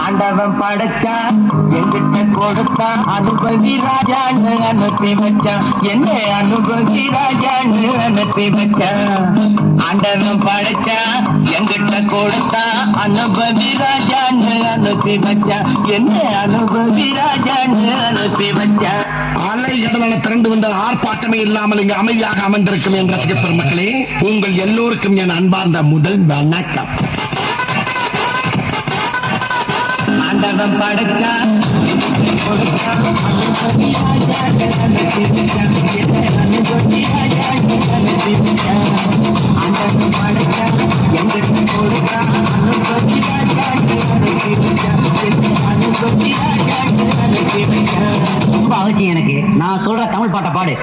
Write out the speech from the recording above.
ஆண்டவன் படைச்சான் எங்கிட்ட கொடுத்தான் அனுபவி ராஜான்னு அனுப்பி வச்சான் என்ன அனுபவி ராஜான்னு அனுப்பி வச்சான் ஆண்டவன் படைச்சான் எங்கிட்ட கொடுத்தான் அனுபவி ராஜான்னு அனுப்பி வச்சான் என்ன அனுபவி ராஜான்னு அனுப்பி வச்சான் அலை கடலான திரண்டு வந்தால் ஆர்ப்பாட்டமே இல்லாமல் இங்கு அமைதியாக அமர்ந்திருக்கும் என் ரசிக பெருமக்களே, உங்கள் எல்லோருக்கும் என் அன்பார்ந்த முதல் வணக்கம். ஆண்டவன் படைச்சான் அவசியம் எனக்கு. நான் சொல்ற தமிழ் பாட்டை பாடு.